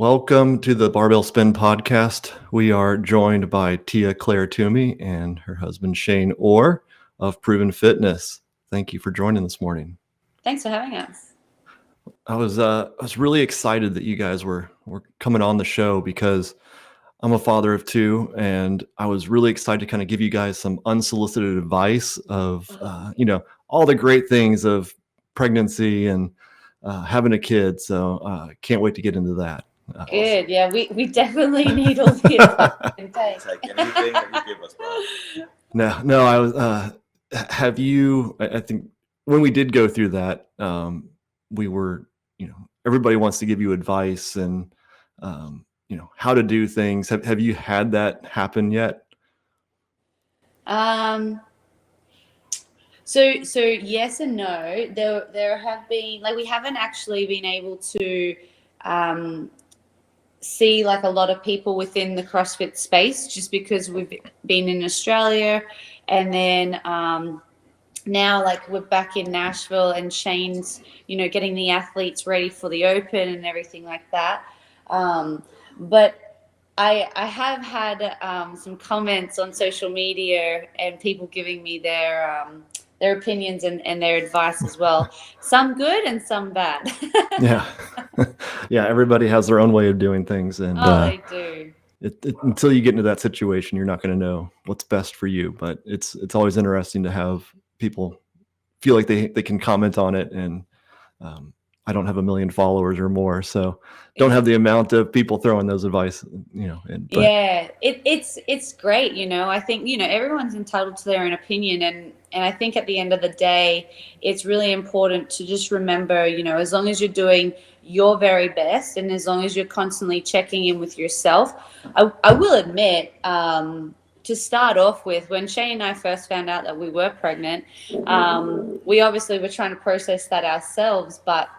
Welcome to the Barbell Spin podcast. We are joined by Tia-Clair Toomey and her husband Shane Orr of Proven Fitness. Thank you for joining this morning. Thanks for having us. I was really excited that you guys were coming on the show because I'm a father of two, and I was really excited to kind of give you guys some unsolicited advice of all the great things of pregnancy and having a kid. So can't wait to get into that. Good. Yeah, we definitely need all the advice. Take anything that you give us, bro. No, I was. Have you? I think when we did go through that, we were, everybody wants to give you advice and, how to do things. Have you had that happen yet? So yes and no. There have been, we haven't actually been able to see a lot of people within the CrossFit space, just because we've been in Australia, and then now we're back in Nashville, and Shane's getting the athletes ready for the Open and everything like that. But I have had some comments on social media and people giving me their opinions and their advice as well. Some good and some bad. Yeah. Everybody has their own way of doing things, and they do. Until you get into that situation, you're not going to know what's best for you. But it's always interesting to have people feel like they can comment on it. And I don't have 1 million followers or more, so don't have the amount of people throwing those advice, Yeah, it's great. I think, everyone's entitled to their own opinion. And I think at the end of the day, it's really important to just remember, as long as you're doing your very best, and as long as you're constantly checking in with yourself. I will admit, to start off with, when Shane and I first found out that we were pregnant, we obviously were trying to process that ourselves, but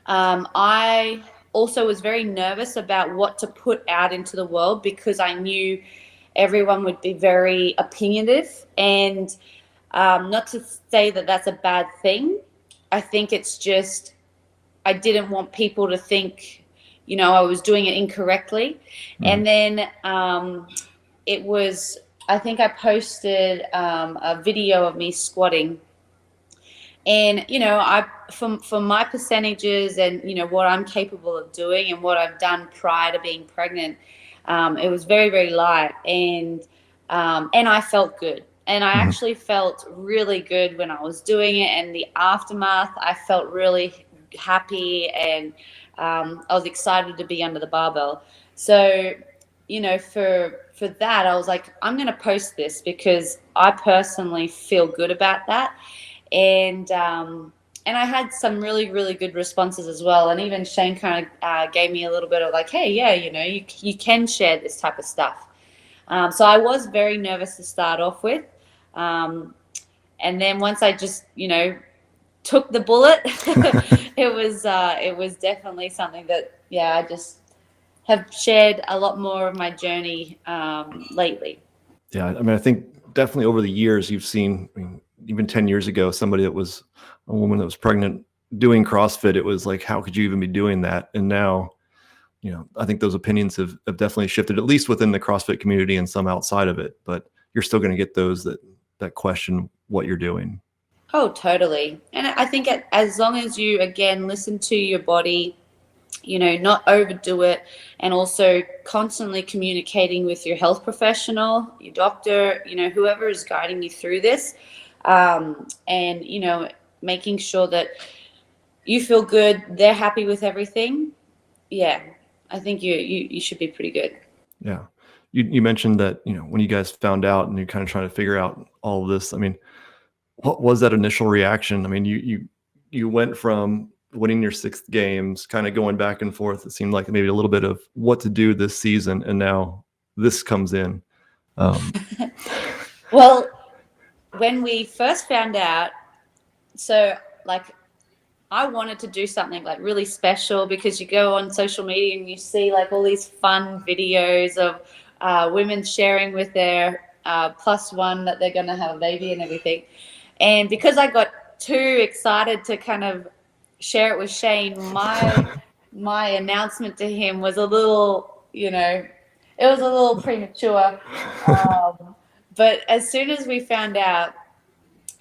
I also was very nervous about what to put out into the world, because I knew everyone would be very opinionative, and not to say that that's a bad thing. I think it's just, I didn't want people to think, I was doing it incorrectly. And then I think I posted a video of me squatting, and from my percentages and what I'm capable of doing and what I've done prior to being pregnant, it was very, very light, and I felt good, and I actually felt really good when I was doing it, and the aftermath, I felt really happy, and I was excited to be under the barbell. So for that, I was like, I'm going to post this because I personally feel good about that. And I had some really, really good responses as well. And even Shane kind of gave me a little bit of hey, yeah, you can share this type of stuff. So I was very nervous to start off with. And then once I just, took the bullet, it was definitely something that, I just have shared a lot more of my journey lately. Yeah, I think definitely over the years you've seen, even 10 years ago, somebody that was a woman that was pregnant doing CrossFit, it was how could you even be doing that? And now, I think those opinions have definitely shifted, at least within the CrossFit community and some outside of it, but you're still going to get those that question what you're doing. Oh, totally. And I think as long as you, again, listen to your body, not overdo it, and also constantly communicating with your health professional, your doctor, whoever is guiding you through this, and, making sure that you feel good, they're happy with everything. Yeah, I think you should be pretty good. Yeah. You mentioned that, when you guys found out and you're kind of trying to figure out all of this, what was that initial reaction? You went from winning your 6th games, kind of going back and forth. It seemed like maybe a little bit of what to do this season, and now this comes in. Well, when we first found out, so I wanted to do something really special, because you go on social media and you see all these fun videos of women sharing with their +1 that they're going to have a baby and everything. And because I got too excited to kind of share it with Shane, my announcement to him was a little, it was a little premature. But as soon as we found out,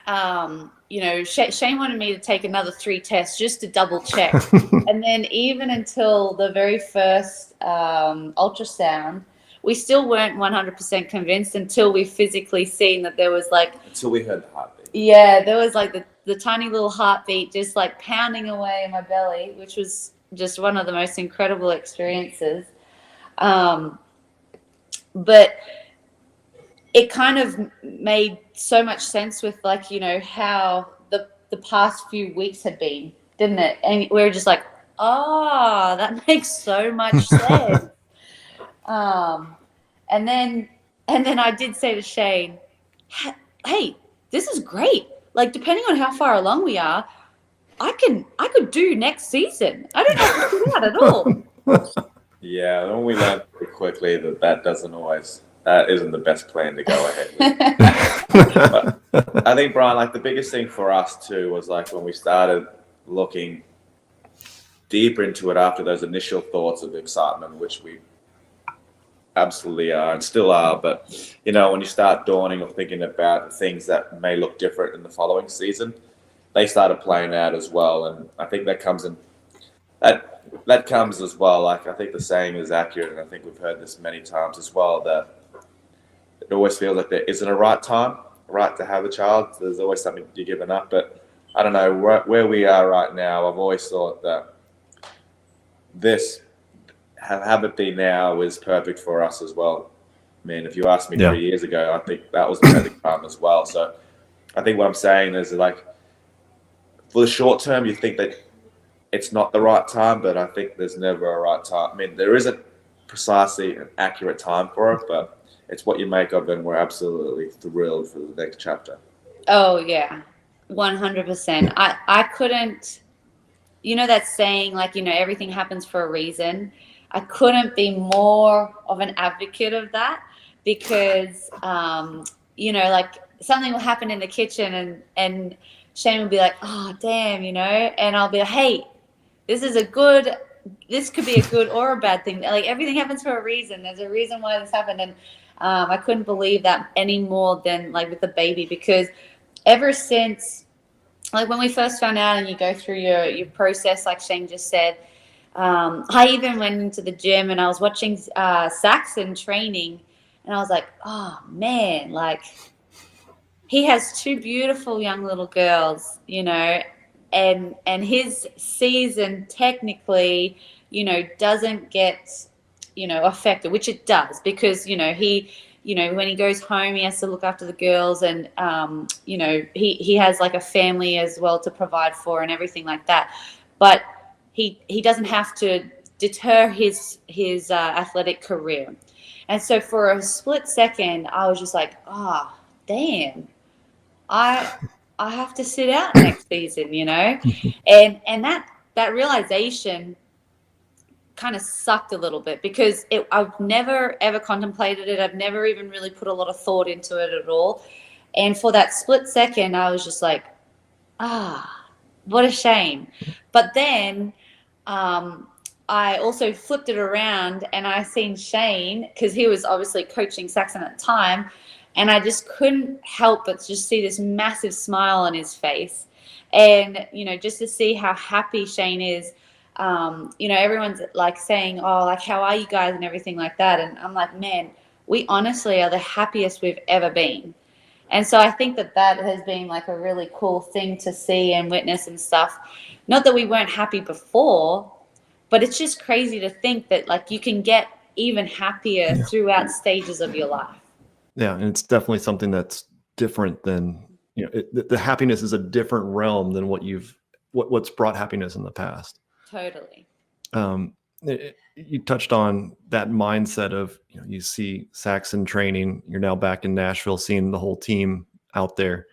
Shane wanted me to take another 3 tests just to double check. And then even until the very first ultrasound, we still weren't 100% convinced until we physically seen that there was until we heard the heartbeat. Yeah, there was the tiny little heartbeat just pounding away in my belly, which was just one of the most incredible experiences. But it kind of made so much sense with how the past few weeks had been, didn't it? And we were just that makes so much sense. And then I did say to Shane, hey, this is great. Depending on how far along we are, I could do next season. I don't have to do that at all. Yeah, when we learned pretty quickly that isn't the best plan to go ahead with. But I think, Brian, the biggest thing for us too was when we started looking deeper into it after those initial thoughts of excitement, which we absolutely are and still are. But, when you start dawning or thinking about things that may look different in the following season, they started playing out as well. And I think that comes in that comes as well. I think the saying is accurate, and I think we've heard this many times as well, that it always feels like there isn't a right time, right to have a child. There's always something you're giving up. But I don't know, where we are right now, I've always thought that have it be now is perfect for us as well. I mean, if you asked me 3 years ago, I think that was the perfect time as well. So I think what I'm saying is for the short term, you think that it's not the right time, but I think there's never a right time. I mean, there isn't precisely an accurate time for it, but it's what you make of it, and we're absolutely thrilled for the next chapter. Oh, yeah, 100%. I couldn't, that saying, everything happens for a reason. I couldn't be more of an advocate of that because, something will happen in the kitchen and Shane will be like, oh, damn, and I'll be like, hey, this could be a good or a bad thing. Everything happens for a reason. There's a reason why this happened. And I couldn't believe that any more than with the baby, because ever since, when we first found out and you go through your process, like Shane just said, I even went into the gym and I was watching Saxon training and I was like, oh man, he has 2 beautiful young little girls, and his season technically, doesn't get, affected, which it does, because, he, when he goes home, he has to look after the girls, and, he has a family as well to provide for and everything like that. But he doesn't have to deter his athletic career. And so for a split second, I was just like, oh, damn, I have to sit out next season, and that realization kind of sucked a little bit, because I've never ever contemplated it. I've never even really put a lot of thought into it at all. And for that split second, I was just like, what a shame. But then I also flipped it around and I seen Shane, because he was obviously coaching Saxon at the time, and I just couldn't help but just see this massive smile on his face. And, just to see how happy Shane is, everyone's saying, oh, how are you guys and everything like that. And I'm like, man, we honestly are the happiest we've ever been. And so I think that has been a really cool thing to see and witness and stuff. Not that we weren't happy before, but it's just crazy to think that you can get even happier throughout stages of your life. Yeah, and it's definitely something that's different than, the happiness is a different realm than what's brought happiness in the past. Totally. You touched on that mindset of, you see Saxon training, you're now back in Nashville, seeing the whole team out there.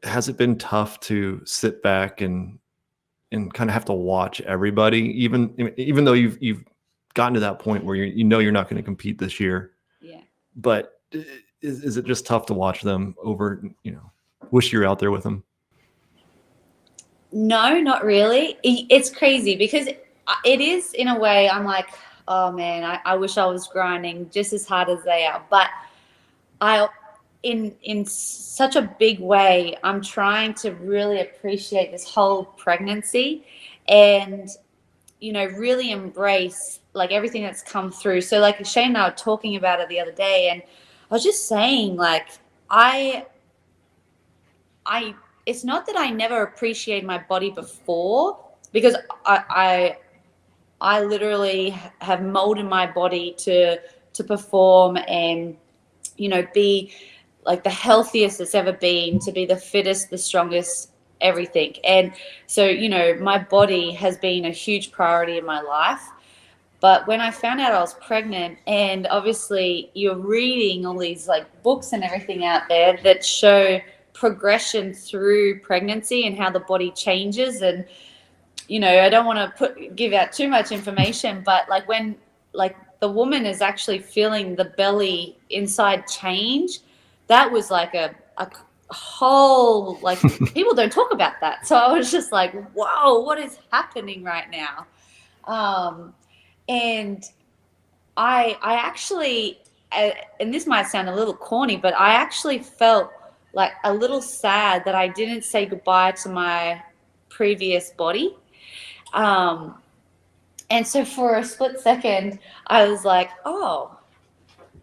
Has it been tough to sit back and kind of have to watch everybody, even though you've gotten to that point where you're not going to compete this year? Yeah. But is it just tough to watch them over, wish you're out there with them? No, not really. It's crazy because it is, in a way, I'm like, oh man, I wish I was grinding just as hard as they are. But in such a big way, I'm trying to really appreciate this whole pregnancy and, really embrace like everything that's come through. So like Shane and I were talking about it the other day, and I was just saying, like, it's not that I never appreciated my body before, because I literally have molded my body to perform and, be like the healthiest it's ever been, to be the fittest, the strongest, everything. And so, my body has been a huge priority in my life. But when I found out I was pregnant, and obviously you're reading all these like books and everything out there that show progression through pregnancy and how the body changes. And, I don't want to give out too much information, but like when like the woman is actually feeling the belly inside change, that was like a whole, like, people don't talk about that. So I was just like, whoa, what is happening right now? And I actually, and this might sound a little corny, but I actually felt like a little sad that I didn't say goodbye to my previous body. And so for a split second, I was like, oh,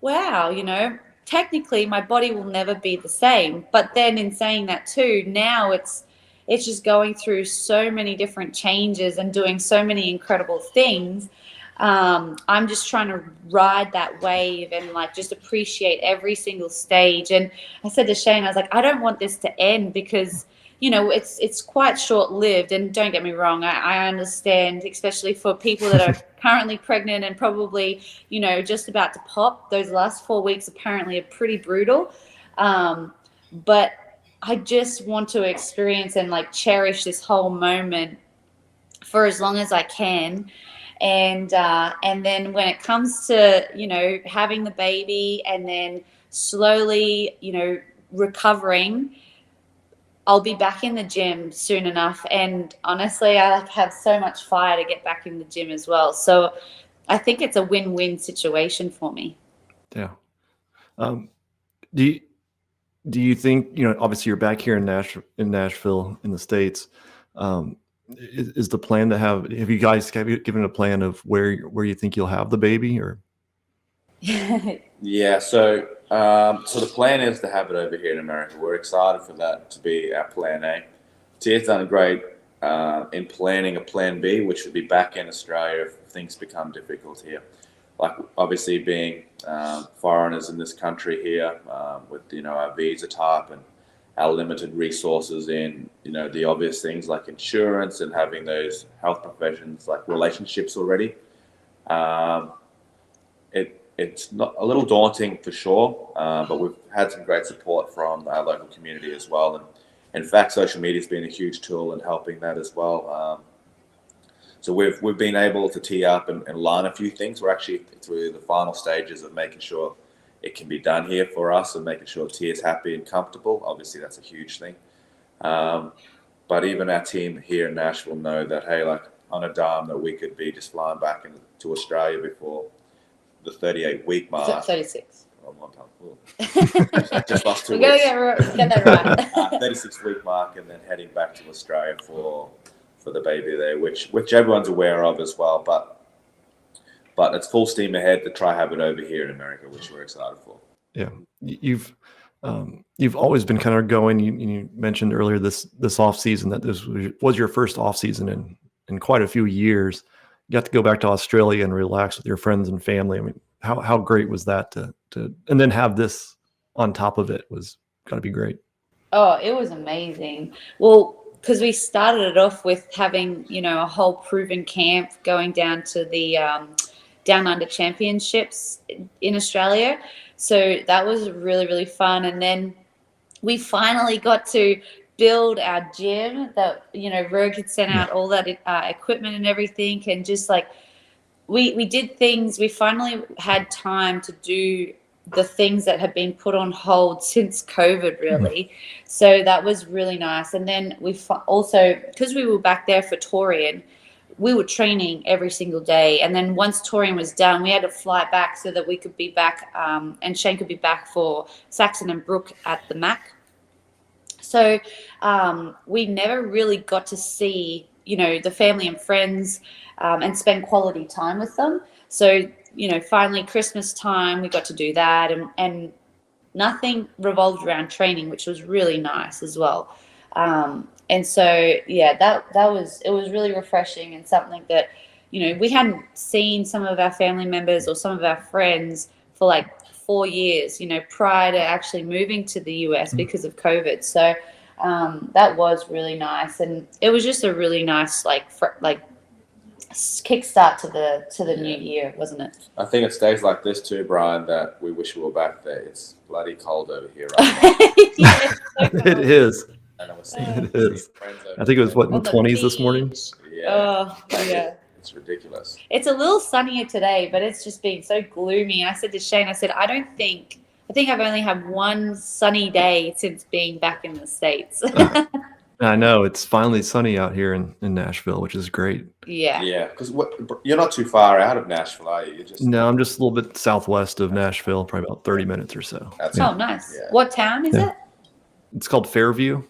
wow, technically my body will never be the same. But then in saying that too, now it's just going through so many different changes and doing so many incredible things. I'm just trying to ride that wave and like just appreciate every single stage. And I said to Shane, I was like, I don't want this to end, because it's quite short-lived. And don't get me wrong, I understand, especially for people that are currently pregnant and probably just about to pop. Those last 4 weeks apparently are pretty brutal, but I just want to experience and like cherish this whole moment for as long as I can. And then when it comes to having the baby and then slowly recovering, I'll be back in the gym soon enough. And honestly, I have so much fire to get back in the gym as well. So I think it's a win-win situation for me. Yeah. Do you think, obviously you're back here in Nashville in the States. Is the plan to have you guys given a plan of where you think you'll have the baby, or? Yeah, so the plan is to have it over here in America. We're excited for that to be our plan A. Tia's done great in planning a plan B, which would be back in Australia if things become difficult here. Like obviously being foreigners in this country here with our visa type and our limited resources in the obvious things like insurance and having those health professions like relationships already. It's not a little daunting for sure, but we've had some great support from our local community as well. And in fact, social media has been a huge tool in helping that as well. So we've been able to tee up and learn a few things. We're actually through the final stages of making sure it can be done here for us and making sure Tia's happy and comfortable. Obviously, that's a huge thing. But even our team here in Nashville know that, hey, like on a dime that we could be just flying back to Australia before the 38-week mark. 36. I just lost 2 We weeks. gotta get that right. 36-week mark, and then heading back to Australia for the baby there, which everyone's aware of as well. But it's full steam ahead to try have it over here in America, which we're excited for. Yeah, you've always been kind of going. You mentioned earlier this off season that this was your first off season in quite a few years. You got to go back to Australia and relax with your friends and family. I mean, how great was that to and then have this on top of it was got to be great. Oh, it was amazing. Well, because we started it off with having, a whole proven camp going down to the Down Under Championships in Australia. So that was really, really fun. And then we finally got to build our gym that, Rogue had sent out all that equipment and everything. And just like we did things, we finally had time to do the things that have been put on hold since COVID, really. So that was really nice. And then we also, because we were back there for Torian, we were training every single day. And then once Torian was done, we had to fly back so that we could be back, and Shane could be back for Saxon and Brooke at the MAC. So we never really got to see, the family and friends and spend quality time with them. So, finally Christmas time, we got to do that, and nothing revolved around training, which was really nice as well. And so, yeah, it was really refreshing, and something that, we hadn't seen some of our family members or some of our friends for like 4 years, prior to actually moving to the US because of COVID. So that was really nice. And it was just a really nice, kickstart to the new year, wasn't it? I think it's days like this too, Brian, that we wish we were back there. It's bloody cold over here right now. Yeah, it's so cold. It is. And I was seeing It is. friends over I think it was there. in the 20s this morning. Yeah. Oh, yeah. It's ridiculous. It's a little sunnier today, but it's just been so gloomy. I said to Shane, I think I've only had one sunny day since being back in the States. I know, it's finally sunny out here in Nashville, which is great. Yeah. Yeah, because you're not too far out of Nashville, are you? No, I'm just a little bit southwest of Nashville, probably about 30 minutes or so. Oh, nice. Yeah. What town is it? It's called Fairview.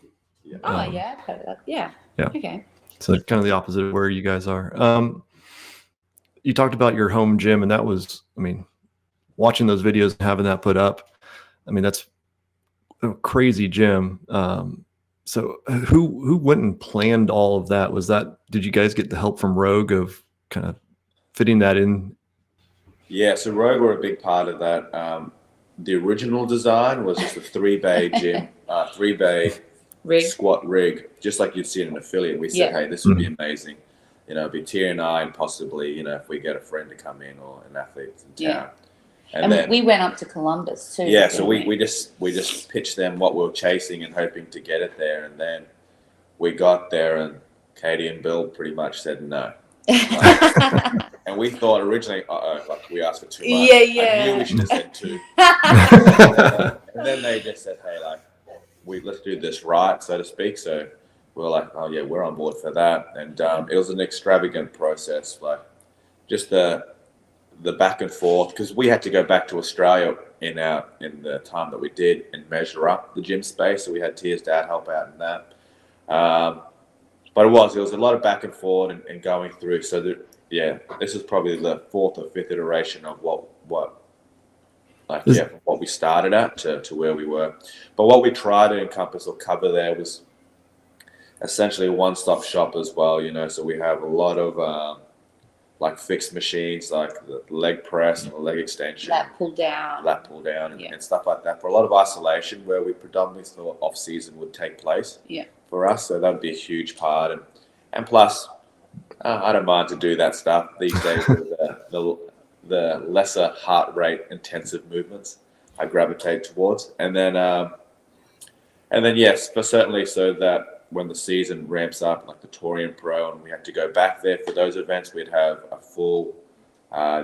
Yeah. Oh, yeah. I've heard of that. Yeah. Yeah. Okay. So kind of the opposite of where you guys are. You talked about your home gym, and that was, watching those videos and having that put up, that's a crazy gym. So who went and planned all of that? Did you guys get the help from Rogue of kind of fitting that in? Yeah, so Rogue were a big part of that. The original design was just a 3-bay gym, 3-bay Rig. squat rig, just like you'd see in an affiliate. We said, hey, this would be amazing. It'd be Tia and I, and possibly, if we get a friend to come in or an athlete in town. And then we went up to Columbus too. Yeah, so we just pitched them what we were chasing and hoping to get it there, and then we got there, and Caity and Bill pretty much said no. And we thought originally, we asked for too much. Yeah. I knew we should have said 2. And then they just said, hey, let's do this right, so to speak. So we were like, oh yeah, we're on board for that. And it was an extravagant process, just the back and forth, because we had to go back to Australia in the time that we did and measure up the gym space. So we had Tia's dad help out in that. But it was a lot of back and forth and going through. So this is probably the 4th or 5th iteration of what we started at to where we were. But what we tried to encompass or cover there was essentially a one-stop shop as well. So we have a lot of fixed machines, like the leg press and the leg extension, lat pull down, and stuff like that, for a lot of isolation where we predominantly thought off season would take place for us. So that would be a huge part, and plus I don't mind to do that stuff these days with the lesser heart rate intensive movements I gravitate towards, and then yes, but certainly so that when the season ramps up, like the Torian Pro, and we had to go back there for those events, we'd have a full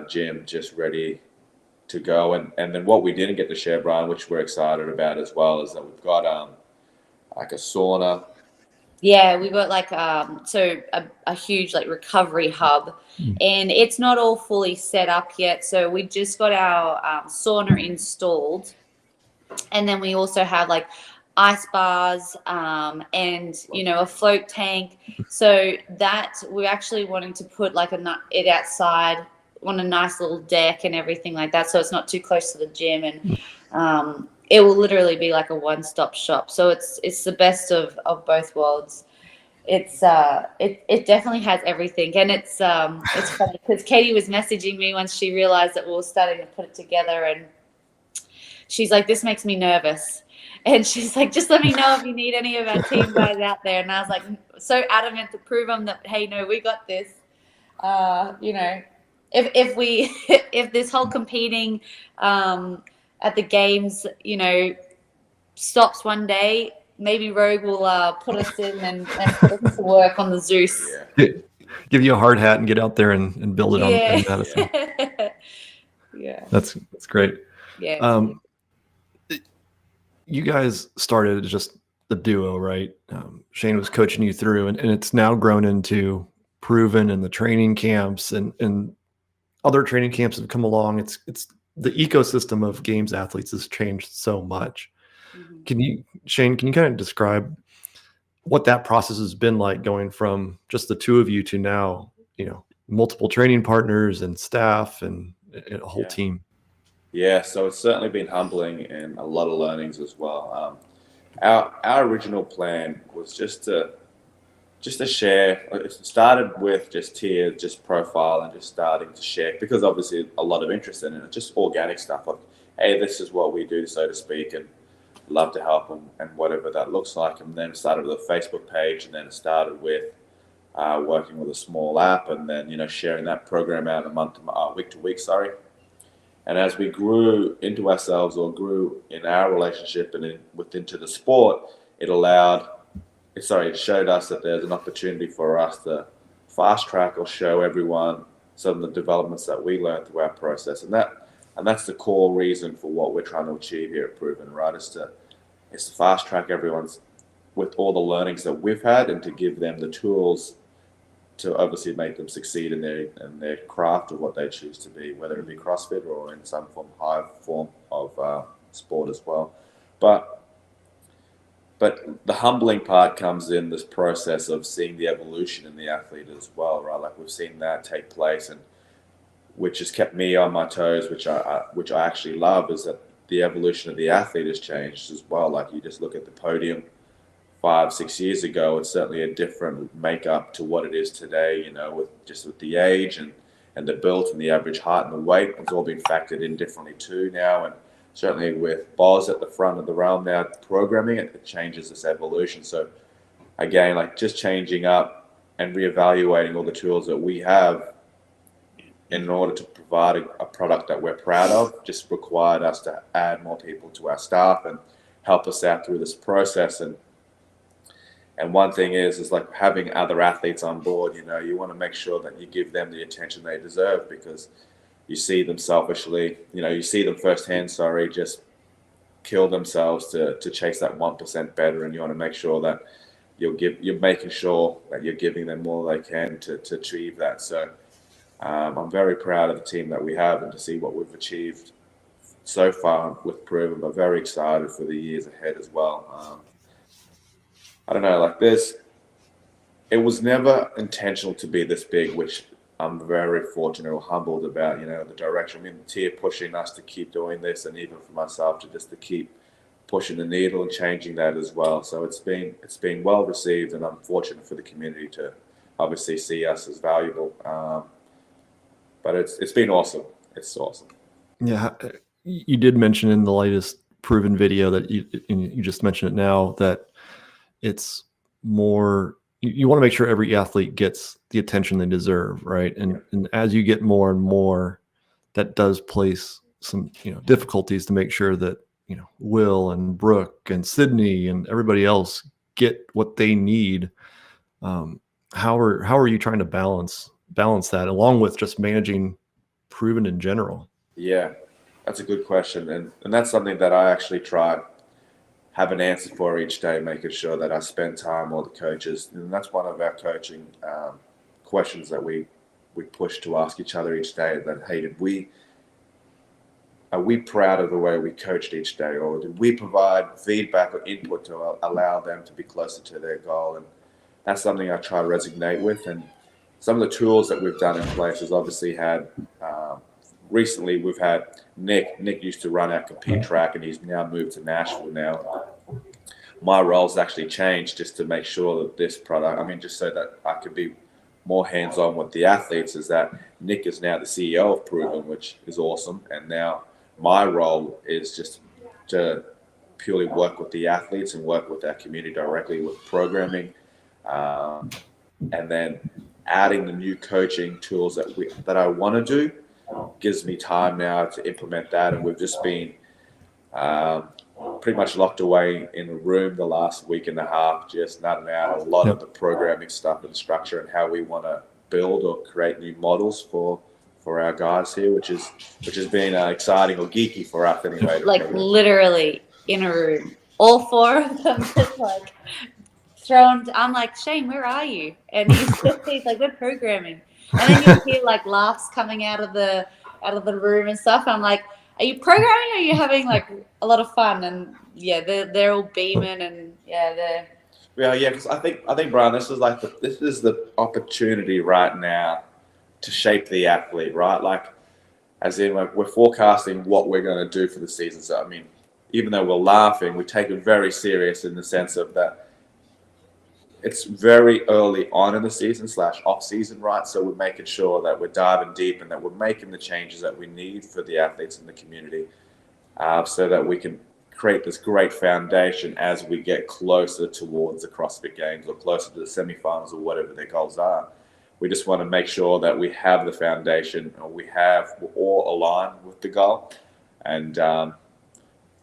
gym just ready to go. And then what we didn't get to share, Brian, which we're excited about as well, is that we've got a sauna. Yeah, we got a huge recovery hub, and it's not all fully set up yet. So we just got our sauna installed, and then we also have ice bars and a float tank, so that we're actually wanting to put it outside on a nice little deck and everything like that, so it's not too close to the gym, and it will literally be like a one-stop shop. So it's the best of both worlds. It's it definitely has everything, and it's funny because Caity was messaging me once she realized that we were starting to put it together, and she's like, this makes me nervous. And she's like, just let me know if you need any of our team guys out there. And I was like, so adamant to prove them that, hey, no, we got this. If this whole competing at the games, stops one day, maybe Rogue will put us in and put us to work on the Zeus. Yeah. Give you a hard hat and get out there and build it on Madison. Yeah. That's great. Yeah. You guys started as just the duo, right? Shane was coaching you through, and it's now grown into Proven and the training camps and other training camps have come along. It's the ecosystem of games athletes has changed so much. Mm-hmm. Shane, can you kind of describe what that process has been like going from just the two of you to now, multiple training partners and staff and a whole team? Yeah, so it's certainly been humbling and a lot of learnings as well. Our original plan was just to share. It started with just Tia, just profile and just starting to share because obviously a lot of interest in it. Just organic stuff like, hey, this is what we do, so to speak, and love to help them and whatever that looks like. And then it started with a Facebook page, and then it started with working with a small app, and then sharing that program out week to week. And as we grew into ourselves or grew in our relationship and into the sport, it showed us that there's an opportunity for us to fast track or show everyone some of the developments that we learned through our process. And that's the core reason for what we're trying to achieve here at Proven, right? Is to fast track everyone's with all the learnings that we've had and to give them the tools to obviously make them succeed in their craft of what they choose to be, whether it be CrossFit or in some high form of sport as well. But the humbling part comes in this process of seeing the evolution in the athlete as well, right? Like we've seen that take place, and which has kept me on my toes, which I actually love, is that the evolution of the athlete has changed as well. Like you just look at the podium 5-6 years ago, it's certainly a different makeup to what it is today, with the age and the build and the average height and the weight. It's all been factored in differently too now. And certainly with Boz at the front of the realm now programming it changes this evolution. So again, like just changing up and reevaluating all the tools that we have in order to provide a product that we're proud of just required us to add more people to our staff and help us out through this process. And one thing is like having other athletes on board, you want to make sure that you give them the attention they deserve because you see them selfishly, you see them firsthand, just kill themselves to chase that 1% better. And you want to make sure that you're making sure that you're giving them all they can to achieve that. So I'm very proud of the team that we have and to see what we've achieved so far with Proven, but very excited for the years ahead as well. I don't know, like this, it was never intentional to be this big, which I'm very fortunate or humbled about, the direction. I mean, Tia pushing us to keep doing this, and even for myself to keep pushing the needle and changing that as well. So it's been well received, and I'm fortunate for the community to obviously see us as valuable. But it's been awesome. It's awesome. Yeah, you did mention in the latest Proven video that you just mentioned it now that it's more, you want to make sure every athlete gets the attention they deserve, right? And as you get more and more, that does place some difficulties to make sure that Will and Brooke and Sydney and everybody else get what they need. How are you trying to balance that along with just managing Proven in general? Yeah, that's a good question, and that's something that I actually try have an answer for each day, making sure that I spend time with the coaches. And that's one of our coaching questions that we push to ask each other each day, that, hey, are we proud of the way we coached each day, or did we provide feedback or input to allow them to be closer to their goal? And that's something I try to resonate with. And some of the tools that we've done in place has obviously had, recently we've had Nick used to run our compete track, and he's now moved to Nashville now. My role's actually changed just to make sure that this product, just so that I could be more hands-on with the athletes, is that Nick is now the CEO of Proven, which is awesome. And now my role is just to purely work with the athletes and work with our community directly with programming, and then adding the new coaching tools that I want to do gives me time now to implement that. And we've just been pretty much locked away in a room the last week and a half, just nutting out a lot of the programming stuff and structure and how we want to build or create new models for for our guys here, which has been exciting or geeky for us anyway. Like literally in a room, all four of them just like thrown. I'm like, Shane, where are you? And he's like, we're programming. And then you hear like laughs coming out of the room and stuff. I'm like, are you programming or are you having like a lot of fun? And yeah, they're all beaming and yeah, because I think Brian, this is the opportunity right now to shape the athlete, right? Like, as in, like, we're forecasting what we're going to do for the season. So I mean, even though we're laughing, we take it very serious in the sense of that it's very early on in the season / off season, right? So we're making sure that we're diving deep and that we're making the changes that we need for the athletes in the community, so that we can create this great foundation as we get closer towards the CrossFit Games or closer to the semifinals or whatever their goals are. We just want to make sure that we have the foundation, or we're all aligned with the goal. And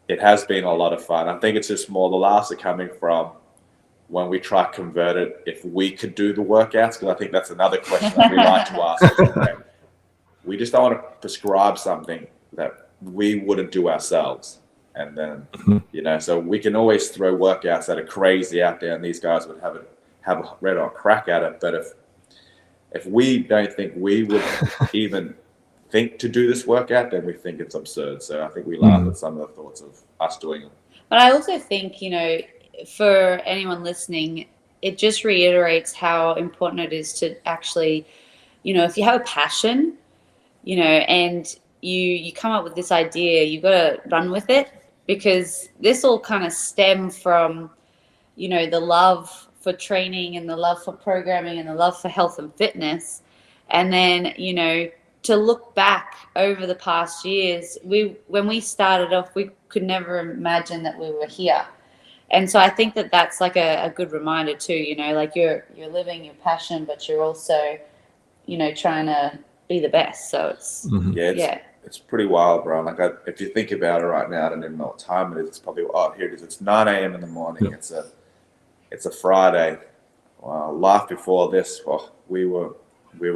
it has been a lot of fun. I think it's just more the laughs are coming from when we try to convert it, if we could do the workouts, because I think that's another question that we like to ask. Okay, we just don't want to prescribe something that we wouldn't do ourselves. And then, so we can always throw workouts that are crazy out there and these guys would have a red hot crack at it. But if we don't think we would even think to do this workout, then we think it's absurd. So I think we laugh at some of the thoughts of us doing it. But I also think, for anyone listening, it just reiterates how important it is to actually, if you have a passion, and you come up with this idea, you've got to run with it, because this all kind of stem from, the love for training and the love for programming and the love for health and fitness. And then, to look back over the past years, when we started off, we could never imagine that we were here. And so I think that that's like a good reminder too, like you're living your passion, but you're also, trying to be the best. So it's, it's pretty wild, bro. Like if you think about it right now, I don't even know what time it is. It's probably, here it is. It's 9 a.m. in the morning. Yeah. It's a Friday. Life before this, we were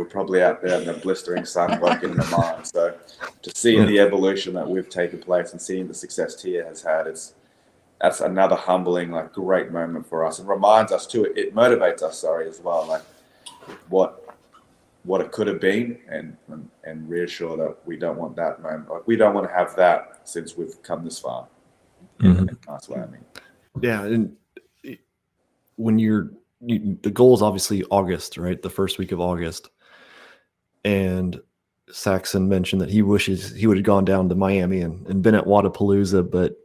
probably out there in the blistering sun working in the mine. So to see the evolution that we've taken place and seeing the success Tia has had, that's another humbling, like, great moment for us, and reminds us too. It motivates us, as well, like what it could have been, and reassure that we don't want that moment. Like, we don't want to have that since we've come this far. In a nice way, I mean. Yeah, and when the goal is obviously August, right? The first week of August, and Saxon mentioned that he wishes he would have gone down to Miami and been at Wadapalooza, but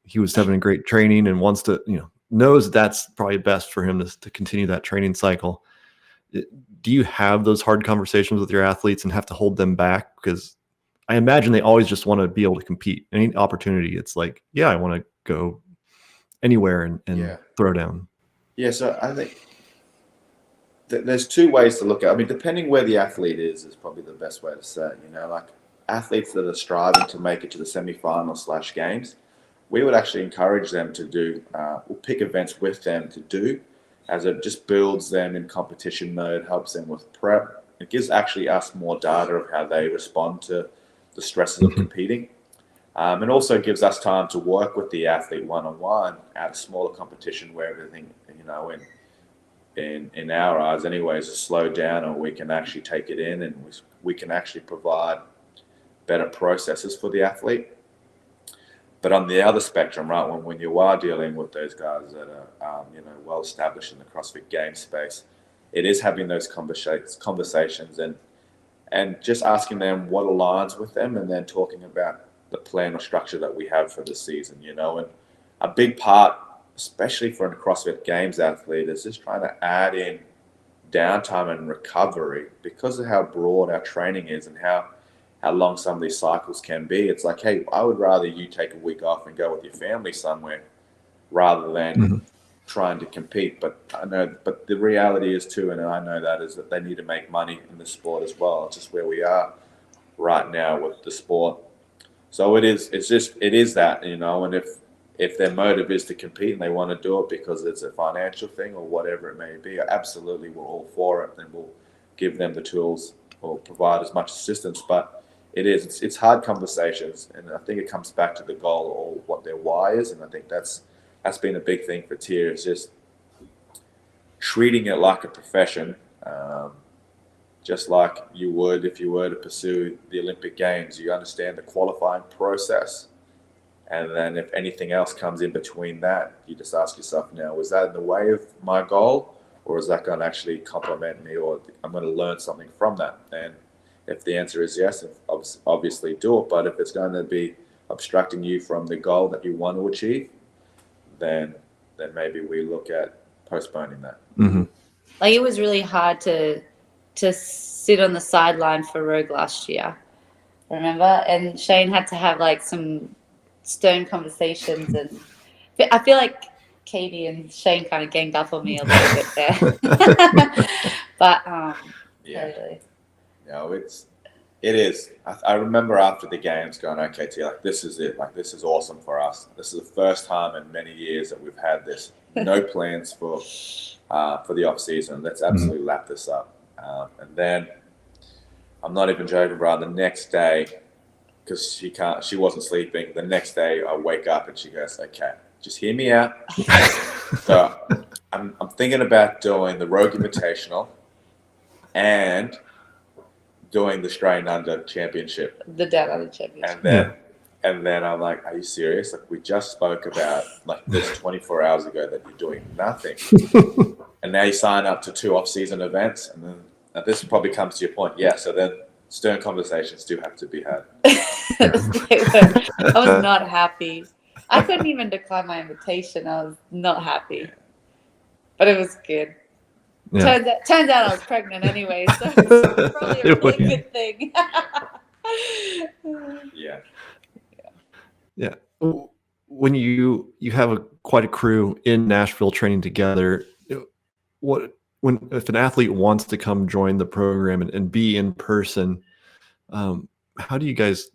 he was having a great training and wants to, knows that's probably best for him to continue that training cycle. Do you have those hard conversations with your athletes and have to hold them back? Because I imagine they always just want to be able to compete. Any opportunity, it's like, I want to go anywhere and throw down. Yeah, so I think there's two ways to look at it. I mean, depending where the athlete is probably the best way to say it. Like athletes that are striving to make it to the semifinals / games, we would actually encourage them to do, we'll pick events with them to do, as it just builds them in competition mode, helps them with prep. It gives actually us more data of how they respond to the stresses of competing. And also gives us time to work with the athlete one-on-one at a smaller competition where everything, in our eyes anyways, is slowed down, or we can actually take it in and we can actually provide better processes for the athlete. But on the other spectrum, right, when you are dealing with those guys that are, well established in the CrossFit Games space, it is having those conversations and just asking them what aligns with them, and then talking about the plan or structure that we have for the season. And a big part, especially for a CrossFit Games athlete, is just trying to add in downtime and recovery because of how broad our training is and how long some of these cycles can be. It's like, hey, I would rather you take a week off and go with your family somewhere rather than trying to compete. But the reality is too, and I know that, is that they need to make money in the sport as well. It's just where we are right now with the sport. So it is that, and if their motive is to compete and they want to do it because it's a financial thing or whatever it may be, absolutely, we're all for it, and we'll give them the tools or provide as much assistance, but it's hard conversations, and I think it comes back to the goal or what their why is, and I think that's been a big thing for Tia, is just treating it like a profession, just like you would if you were to pursue the Olympic Games. You understand the qualifying process, and then if anything else comes in between that, you just ask yourself, now, was that in the way of my goal, or is that going to actually complement me, or I'm going to learn something from that? And if the answer is yes, obviously do it. But if it's going to be obstructing you from the goal that you want to achieve, then maybe we look at postponing that. Mm-hmm. Like, it was really hard to sit on the sideline for Rogue last year, remember? And Shane had to have like some stern conversations, and I feel like Caity and Shane kind of ganged up on me a little bit there. But Yeah. totally. No, it is. I remember after the games going, okay, Tia, like, this is it. Like, this is awesome for us. This is the first time in many years that we've had this. No plans for the off season. Let's absolutely lap this up. And then, I'm not even joking, Brian, the next day, because she wasn't sleeping. The next day I wake up and she goes, okay, just hear me out. So I'm thinking about doing the Rogue Invitational and doing the Australian Under Championship. The Down Under Championship. And then I'm like, are you serious? Like, we just spoke about like this 24 hours ago that you're doing nothing. And now you sign up to 2 off-season events. And then this probably comes to your point. Yeah, so then stern conversations do have to be had. I was not happy. I couldn't even decline my invitation. I was not happy. But it was good. Yeah. Turns out I was pregnant anyway, so it's probably a really good thing. Yeah. Yeah. When you have quite a crew in Nashville training together, if an athlete wants to come join the program and be in person, how do you guys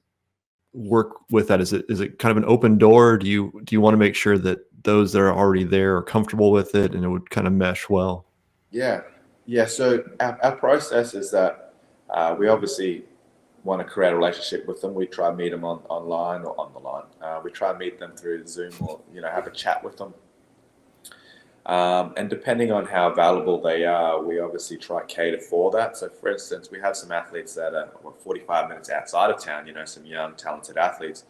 work with that? Is it kind of an open door? Do you want to make sure that those that are already there are comfortable with it and it would kind of mesh well? Yeah. So our process is that we obviously want to create a relationship with them. We try and meet them online or on the line. We try and meet them through Zoom or have a chat with them. And depending on how valuable they are, we obviously try to cater for that. So, for instance, we have some athletes that are 45 minutes outside of town. Some young, talented athletes.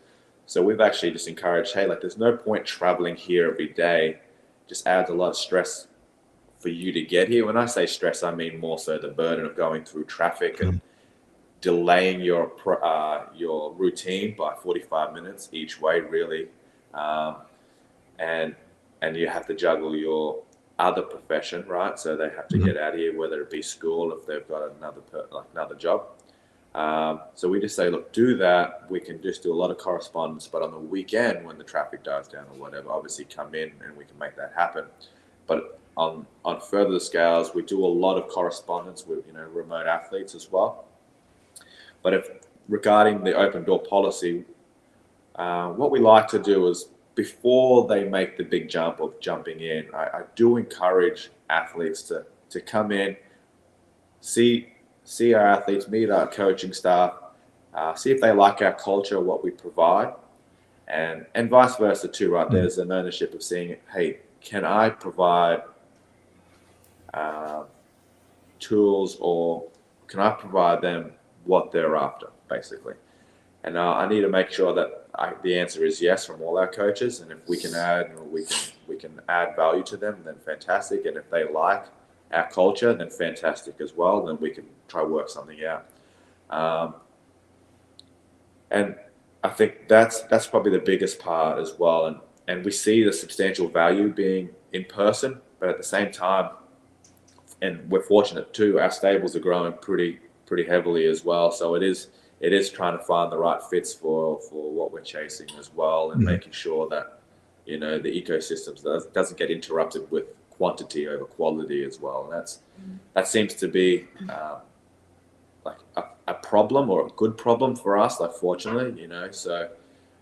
So we've actually just encouraged, hey, like, there's no point traveling here every day. Just adds a lot of stress for you to get here. When I say stress, I mean more so the burden of going through traffic and delaying your routine by 45 minutes each way, really. And you have to juggle your other profession, right? So they have to get out of here, whether it be school, if they've got another job. So we just say, look, do that. We can just do a lot of correspondence, but on the weekend when the traffic dies down or whatever, obviously come in and we can make that happen. But on further scales, we do a lot of correspondence with remote athletes as well. But regarding the open door policy, what we like to do is, before they make the big jump of jumping in, I do encourage athletes to come in, see our athletes, meet our coaching staff, see if they like our culture, what we provide, and vice versa too, right? There's an ownership of seeing, hey, can I provide tools, or can I provide them what they're after, basically? And I need to make sure that the answer is yes from all our coaches. And if we can add value to them, then fantastic. And if they like our culture, then fantastic as well. Then we can try work something out. And I think that's probably the biggest part as well. And we see the substantial value being in person, but at the same time, and we're fortunate too, our stables are growing pretty heavily as well. So it is trying to find the right fits for what we're chasing as well, and making sure that the ecosystems doesn't get interrupted with quantity over quality as well. And that seems to be like a problem, or a good problem for us, like, fortunately, so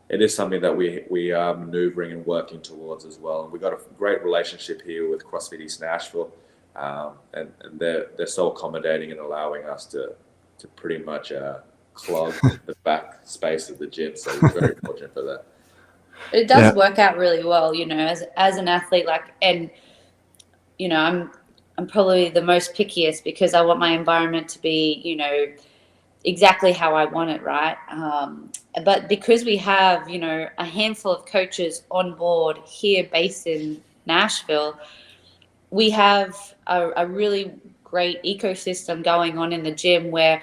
it is something that we are maneuvering and working towards as well. And we've got a great relationship here with CrossFit East Nashville, and they're so accommodating and allowing us to to pretty much clog the back space of the gym. So we're very fortunate for that. It does work out really well, as an athlete, and I'm probably the most pickiest because I want my environment to be, exactly how I want it, right? But because we have, a handful of coaches on board here based in Nashville, we have a really great ecosystem going on in the gym where,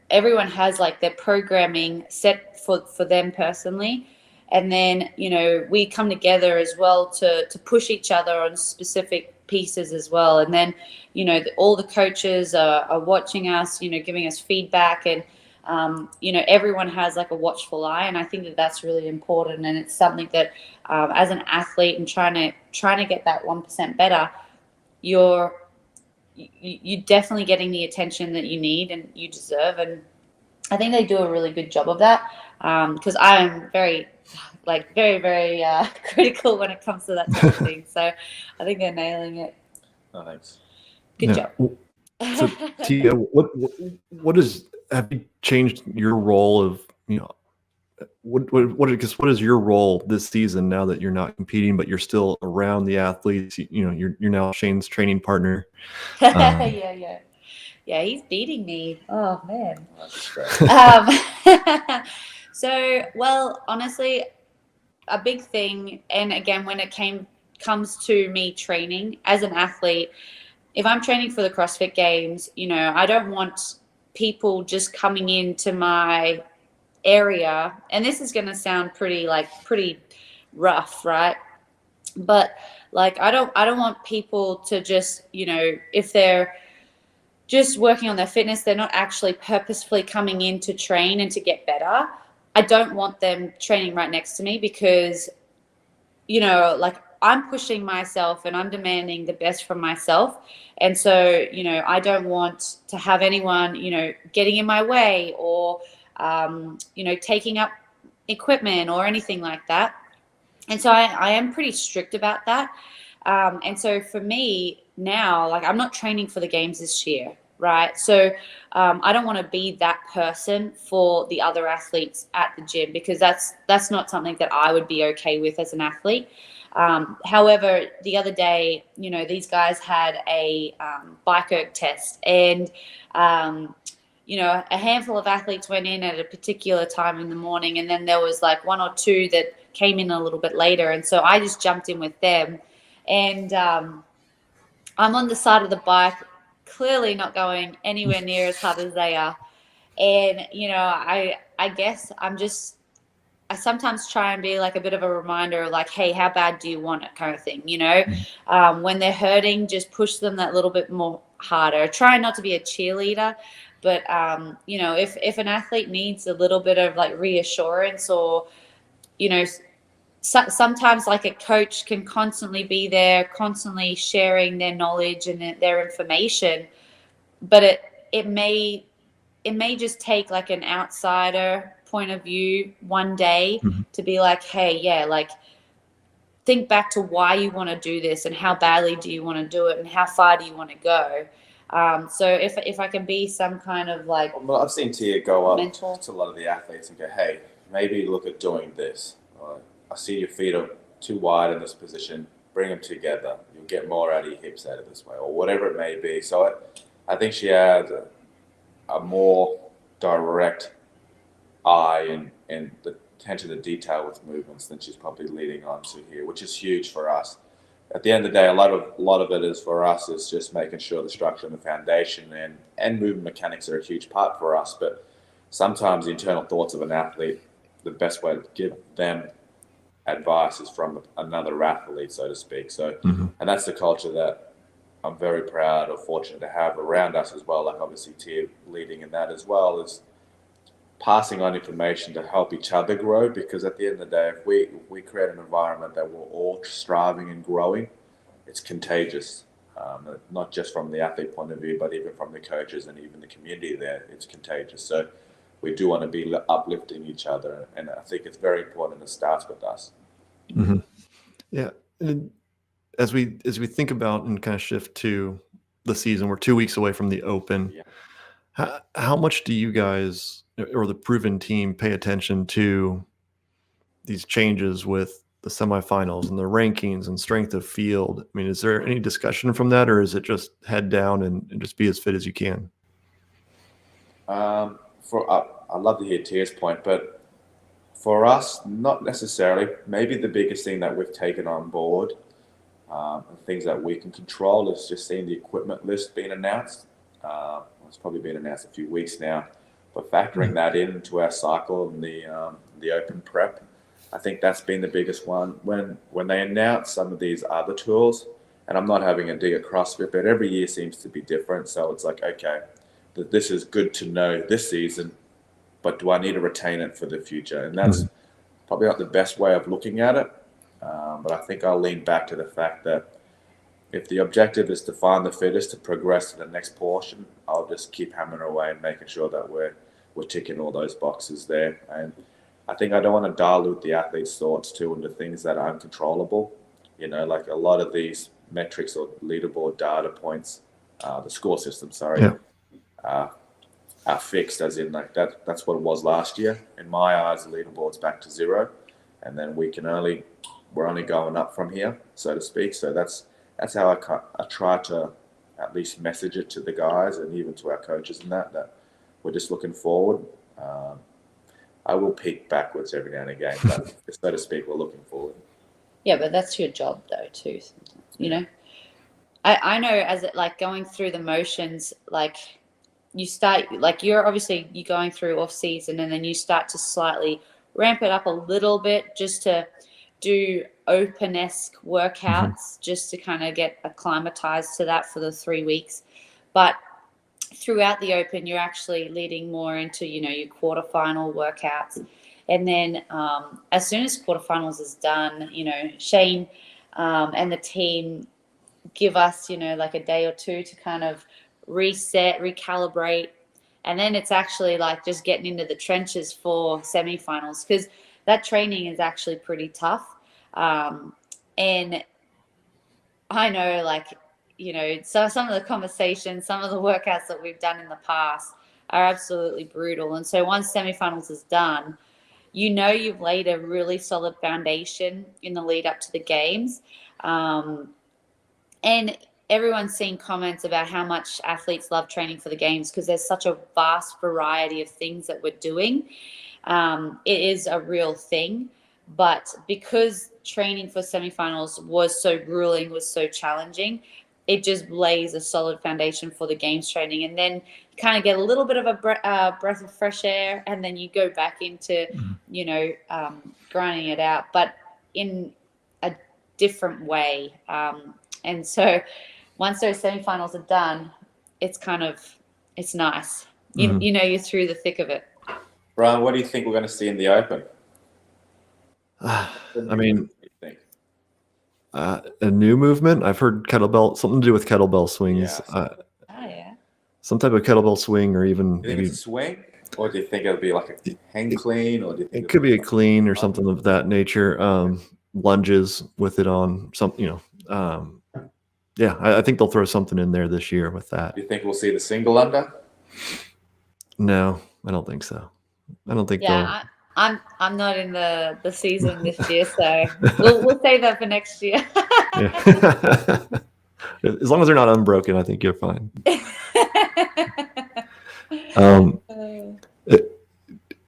everyone has like their programming set for them personally. And then, we come together as well to push each other on specific pieces as well. And then, all the coaches are watching us, giving us feedback, and, everyone has like a watchful eye. And I think that that's really important. And it's something that as an athlete and trying to get that 1% better, you're definitely getting the attention that you need and you deserve. And I think they do a really good job of that, because I am very, very critical when it comes to that type of thing. So I think they're nailing it. Oh, thanks. Good job. So, Tia, what have you changed your role of, what is your role this season now that you're not competing, but you're still around the athletes? You're now Shane's training partner. Yeah, he's beating me. Oh man. That's great. So, well, honestly, a big thing, and again, when it comes to me training as an athlete, if I'm training for the CrossFit Games, I don't want people just coming into my area, and this is going to sound pretty rough, right? But I don't want people to just, if they're just working on their fitness, they're not actually purposefully coming in to train and to get better. I don't want them training right next to me because, I'm pushing myself and I'm demanding the best from myself. And so, I don't want to have anyone, getting in my way or, taking up equipment or anything like that. And so I am pretty strict about that. And so for me now, I'm not training for the games this year, right? So I don't want to be that person for the other athletes at the gym because that's not something that I would be okay with as an athlete. However, the other day, these guys had a bike erg test, and a handful of athletes went in at a particular time in the morning, and then there was one or two that came in a little bit later. And so I just jumped in with them, and I'm on the side of the bike, clearly not going anywhere near as hard as they are. And, I guess I sometimes try and be a bit of a reminder, hey, how bad do you want it kind of thing, when they're hurting, just push them that little bit more harder. Try not to be a cheerleader, but, if an athlete needs a little bit of reassurance or, sometimes a coach can constantly be there, constantly sharing their knowledge and their information, but it may just take an outsider point of view one day to be hey, think back to why you want to do this and how badly do you want to do it and how far do you want to go. So if I can be some kind of well, I've seen Tia go up mentor to a lot of the athletes and go, hey, maybe look at doing this. I see your feet are too wide in this position. Bring them together. You'll get more out of your hips out of this way, or whatever it may be. So I think she has a more direct eye and the attention to detail with movements than she's probably leading on to here, which is huge for us. At the end of the day, a lot of it is for us is just making sure the structure and the foundation and movement mechanics are a huge part for us. But sometimes the internal thoughts of an athlete, the best way to give them advice is from another athlete, so to speak. So, and that's the culture that I'm very proud or fortunate to have around us as well. Obviously Tia leading in that as well, is passing on information to help each other grow. Because at the end of the day, if we create an environment that we're all striving and growing, it's contagious. Not just from the athlete point of view, but even from the coaches and even the community there, it's contagious. So we do want to be uplifting each other, and I think it's very important. It starts with us. Yeah, and as we think about and kind of shift to the season, we're 2 weeks away from the Open. Yeah. How much do you guys or the proven team pay attention to these changes with the semifinals and the rankings and strength of field? I mean, is there any discussion from that, or is it just head down and just be as fit as you can? I'd love to hear Tia's point, but for us, not necessarily. Maybe the biggest thing that we've taken on board, and things that we can control, is just seeing the equipment list being announced. It's probably been announced a few weeks now, but factoring that into our cycle and the open prep, I think that's been the biggest one. When they announce some of these other tools, and I'm not having a dig at CrossFit, but every year seems to be different. So it's like, okay, this is good to know this season, but do I need to retain it for the future? And that's probably not the best way of looking at it. But I think I'll lean back to the fact that if the objective is to find the fittest to progress to the next portion, I'll just keep hammering away and making sure that we're ticking all those boxes there. And I think I don't want to dilute the athlete's thoughts too into things that are uncontrollable. You know, like a lot of these metrics or leaderboard data points, the score system, are fixed, as in like that's what it was last year. In my eyes, the leaderboard's back to 0, and then we're only going up from here, so to speak. So that's how I try to at least message it to the guys and even to our coaches and that we're just looking forward. I will peek backwards every now and again, but so to speak, we're looking forward. Yeah, but that's your job though too, you know. I know, as it, like, going through the motions, like you start, like you're going through off season, and then you start to slightly ramp it up a little bit just to do open-esque workouts, just to kind of get acclimatized to that for the 3 weeks. But throughout the open, you're actually leading more into, you know, your quarterfinal workouts. And then as soon as quarterfinals is done, you know, Shane and the team give us, you know, like a day or two to kind of reset, recalibrate. And then it's actually like just getting into the trenches for semifinals, because that training is actually pretty tough. And I know, like, you know, so some of the conversations, some of the workouts that we've done in the past are absolutely brutal. And so once semifinals is done, you know, you've laid a really solid foundation in the lead up to the games. And everyone's seen comments about how much athletes love training for the games, because there's such a vast variety of things that we're doing. It is a real thing. But because training for semifinals was so grueling, was so challenging, it just lays a solid foundation for the games training. And then you kind of get a little bit of a breath of fresh air, and then you go back into, you know, grinding it out, but in a different way. And so once those semifinals are done, it's nice. You know, you're through the thick of it. Brian, what do you think we're going to see in the open? I mean, a new movement. I've heard something to do with kettlebell swings. Yeah. Some type of kettlebell swing, or even do you think maybe it's a swing, or do you think it'll be like a hang clean, or do you think it could be a clean or something of that nature? Lunges with it on something, you know. I think they'll throw something in there this year with that. Do you think we'll see the single under? No, I don't think so. I don't think I'm not in the season this year, so we'll save that for next year. Yeah. As long as they're not unbroken, I think you're fine.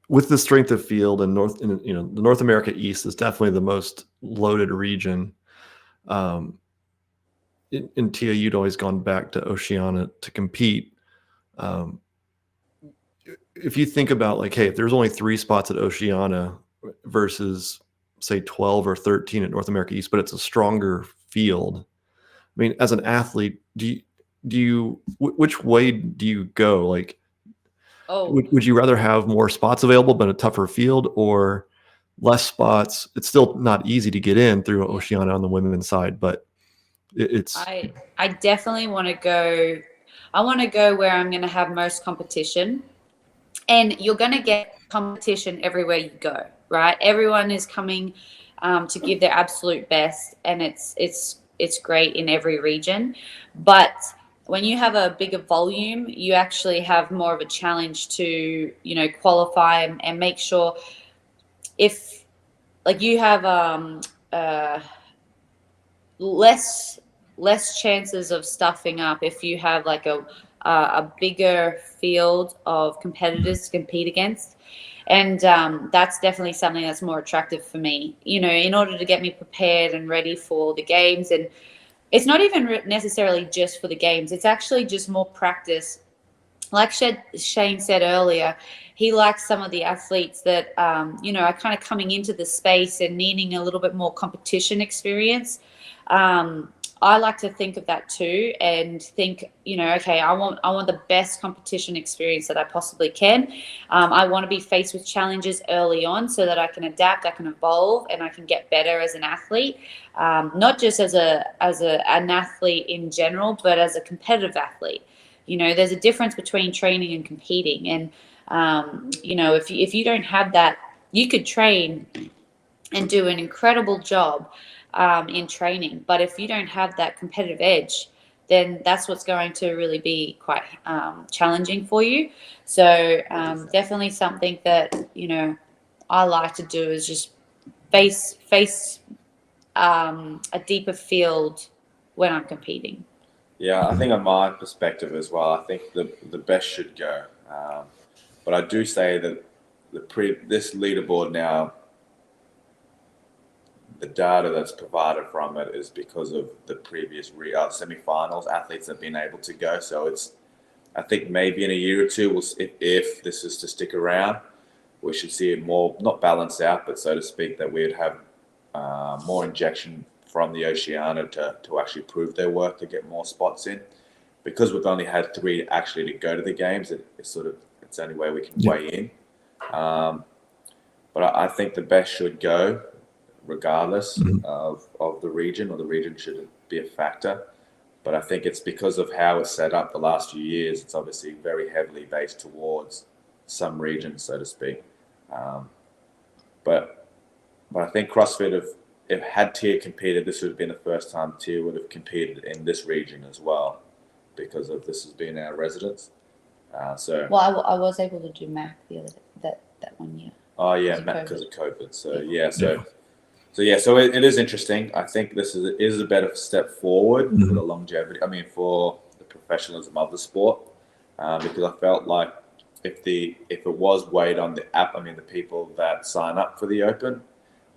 With the strength of field and the North America East is definitely the most loaded region. In Tia, you'd always gone back to Oceania to compete. If you think about, like, hey, if there's only 3 spots at Oceania versus say 12 or 13 at North America East, but it's a stronger field. I mean, as an athlete, which way do you go? Like, would you rather have more spots available but a tougher field, or less spots? It's still not easy to get in through Oceania on the women's side, but I definitely want to go. I want to go where I'm going to have most competition. And you're going to get competition everywhere you go, right? Everyone is coming to give their absolute best, and it's great in every region. But when you have a bigger volume, you actually have more of a challenge to, qualify and make sure if like you have less chances of stuffing up if you have like a bigger field of competitors to compete against. And that's definitely something that's more attractive for me, in order to get me prepared and ready for the games. And it's not even necessarily just for the games. It's actually just more practice. Like Shane said earlier, he likes some of the athletes that, are kind of coming into the space and needing a little bit more competition experience. I like to think of that too and think, okay, I want the best competition experience that I possibly can. I want to be faced with challenges early on so that I can adapt, I can evolve, and I can get better as an athlete, not just as an athlete in general, but as a competitive athlete. There's a difference between training and competing. And, if you don't have that, you could train and do an incredible job in training. But if you don't have that competitive edge, then that's what's going to really be quite challenging for you. So definitely something that, I like to do is just face a deeper field when I'm competing. Yeah, I think on my perspective as well, I think the best should go. But I do say that this leaderboard now, the data that's provided from it is because of the previous semifinals athletes have been able to go. So I think maybe in a year or two, if this is to stick around, we should see it more, not balance out, but so to speak, that we'd have more injection from the Oceania to actually prove their worth, to get more spots in. Because we've only had 3 actually to go to the games, it's the only way we can weigh in. But I think the best should go regardless of the region, or the region shouldn't be a factor. But I think it's because of how it's set up the last few years. It's obviously very heavily based towards some regions, so to speak. But I think CrossFit, if had Tia competed, this would have been the first time Tia would have competed in this region as well, because of this has been our residence. Well, I was able to do Mac the other that 1 year. Oh yeah, Mac because of COVID. So it is interesting. I think this is a better step forward for the longevity. I mean, for the professionalism of the sport, because I felt like if it was weighed on the app, I mean, the people that sign up for the Open,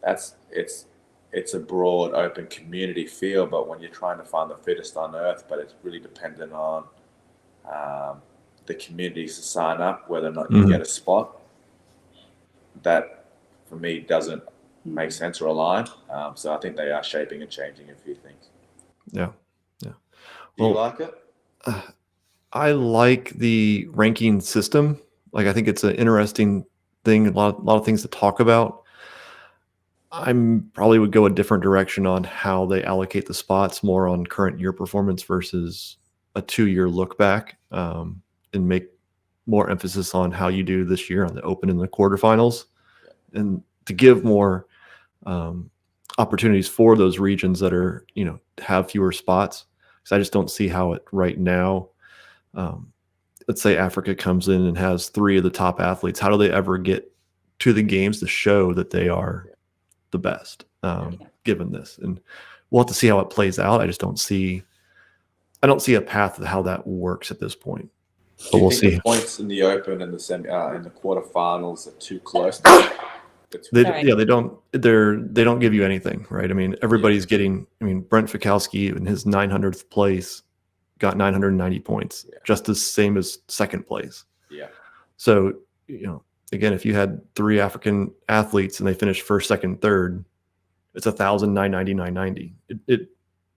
it's a broad open community feel. But when you're trying to find the fittest on earth, but it's really dependent on the communities to sign up, whether or not you get a spot. That for me doesn't make sense or align. So I think they are shaping and changing a few things. Yeah. Do you like it? I like the ranking system. Like, I think it's an interesting thing, a lot of things to talk about. I probably would go a different direction on how they allocate the spots, more on current year performance versus a 2-year look back, and make more emphasis on how you do this year on the Open and the quarterfinals, and to give more opportunities for those regions that are, have fewer spots. Because I just don't see how it right now. Let's say Africa comes in and has 3 of the top athletes. How do they ever get to the games to show that they are the best, given this? And we'll have to see how it plays out. I don't see a path to how that works at this point. But we'll see. The points in the Open and the in the quarterfinals are too close. They don't give you anything, right? I mean, everybody's getting. I mean, Brent Fikowski in his 900th place got 990 points, just the same as second place. Yeah. So again, if you had 3 African athletes and they finished first, second, third, it's 1,990, 990.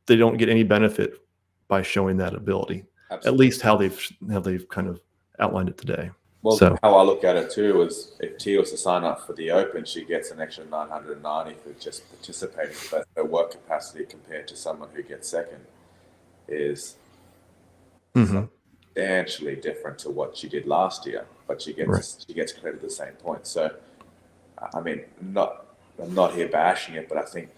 They don't get any benefit by showing that ability. Absolutely. At least how they've kind of outlined it today. Well, so how I look at it too is if Tia was to sign up for the Open, she gets an extra 990 for just participating. But her work capacity compared to someone who gets second is substantially different to what she did last year. But she gets credited the same points. So, I mean, I'm not here bashing it, but I think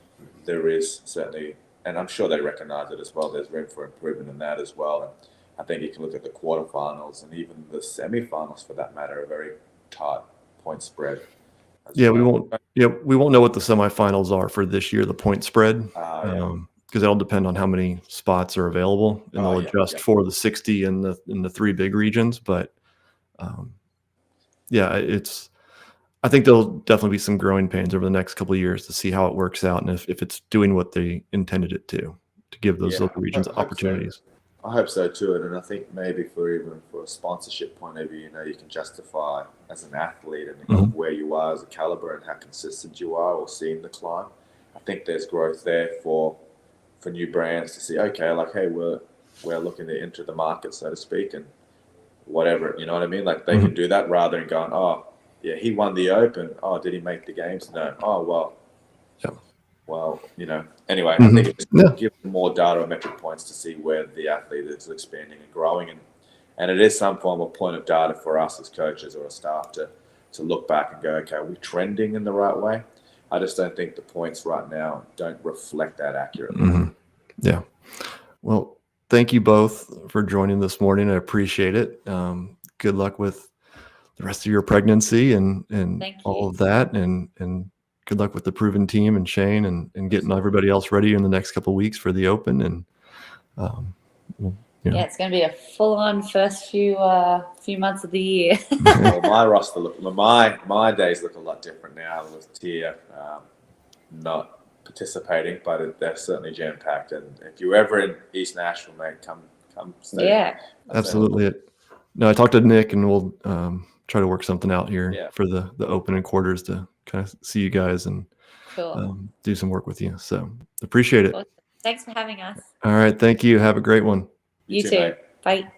there is certainly, and I'm sure they recognize it as well, there's room for improvement in that as well. And I think you can look at the quarterfinals and even the semifinals, for that matter, a very tight point spread. Yeah, we won't know what the semifinals are for this year, the point spread, because it'll depend on how many spots are available, and they'll adjust for the 60 in the 3 big regions. But I think there'll definitely be some growing pains over the next couple of years to see how it works out, and if it's doing what they intended it to give those local regions opportunities. I hope so too, and I think maybe for a sponsorship point of view, you can justify as an athlete and where you are as a caliber and how consistent you are, or seeing the climb. I think there's growth there for new brands to see. Okay, like, hey, we're looking to enter the market, so to speak, and whatever, you know what I mean? Like they can do that rather than going, oh yeah, he won the Open. Oh, did he make the games? No. Oh well. Well, anyway, I think it just gives more data or metric points to see where the athlete is expanding and growing. And it is some form of point of data for us as coaches or staff to look back and go, okay, are we trending in the right way? I just don't think the points right now don't reflect that accurately. Yeah. Well, thank you both for joining this morning. I appreciate it. Good luck with the rest of your pregnancy and all of that. And good luck with the Proven team and Shane and getting everybody else ready in the next couple of weeks for the Open. And it's going to be a full-on first few months of the year. Well, my roster my days look a lot different now with Tia not participating, but they're certainly jam-packed. And if you're ever in East Nashville, mate, come stay. Yeah, absolutely. No, I talked to Nick, and we'll try to work something out here for the Open and quarters to kind of see you guys and do some work with you. So appreciate it. Awesome. Thanks for having us. All right. Thank you. Have a great one. You too. Bye.